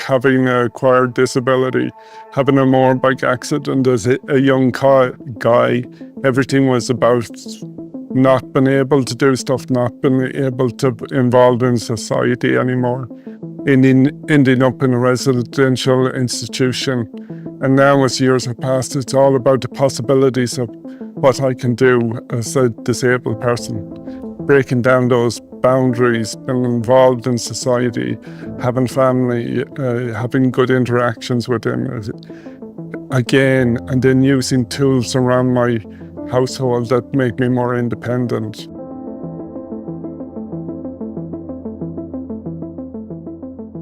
having an acquired disability, having a motorbike accident as a young guy. Everything was about not being able to do stuff, not being able to be involved in society anymore, ending up in a residential institution. And now, as years have passed, it's all about the possibilities of what I can do as a disabled person, breaking down those boundaries, being involved in society, having family, having good interactions with them again, and then using tools around my household that make me more independent.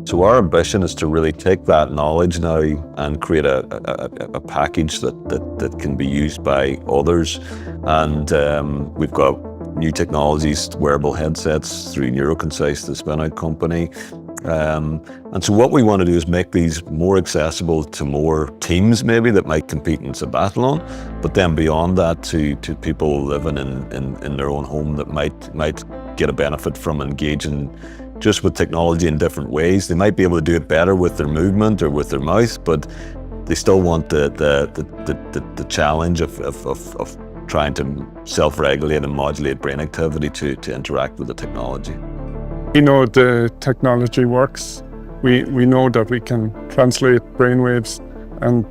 So our ambition is to really take that knowledge now and create a package that can be used by others. And we've got new technologies, wearable headsets through Neuroconcise, the spin-out company. And so what we want to do is make these more accessible to more teams maybe that might compete in Sabathilon, but then beyond that to people living in their own home that might get a benefit from engaging just with technology in different ways. They might be able to do it better with their movement or with their mouth, but they still want the challenge of trying to self-regulate and modulate brain activity to interact with the technology. We know the technology works. We know that we can translate brainwaves, and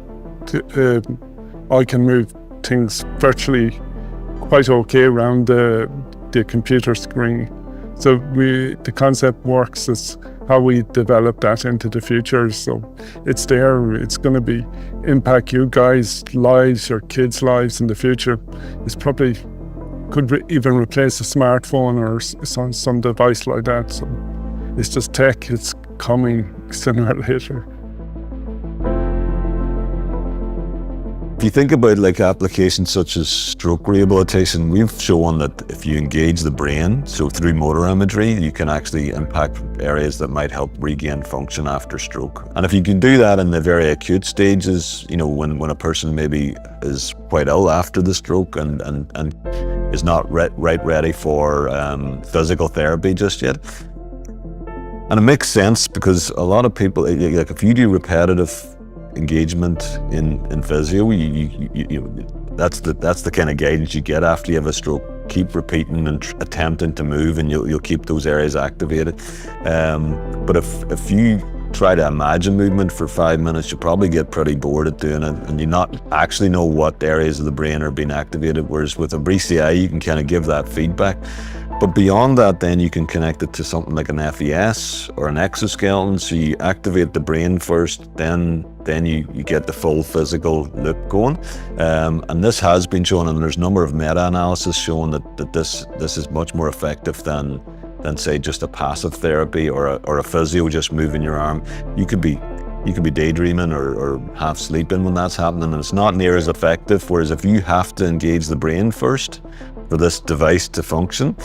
I can move things virtually quite okay around the computer screen. So the concept works. It's how we develop that into the future. So it's there. It's going to impact you guys' lives, your kids' lives in the future. It's probably could even replace a smartphone or some device like that. So it's just tech. It's coming sooner or later. If you think about like applications such as stroke rehabilitation, we've shown that if you engage the brain, so through motor imagery, you can actually impact areas that might help regain function after stroke. And if you can do that in the very acute stages, you know, when a person maybe is quite ill after the stroke and is not ready for physical therapy just yet. And it makes sense because a lot of people, like if you do repetitive engagement in physio, that's the kind of guidance you get after you have a stroke. Keep repeating and attempting to move, and you'll keep those areas activated. But if you try to imagine movement for 5 minutes, you'll probably get pretty bored at doing it, and you not actually know what areas of the brain are being activated. Whereas with a BCI, you can kind of give that feedback. But beyond that, then you can connect it to something like an FES or an exoskeleton. So you activate the brain first, then you get the full physical loop going. And this has been shown, and there's a number of meta-analysis showing that this is much more effective than say just a passive therapy or a physio just moving your arm. You could be daydreaming or half sleeping when that's happening, and it's not near as effective. Whereas if you have to engage the brain first for this device to function,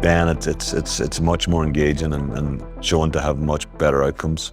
then it's much more engaging and shown to have much better outcomes.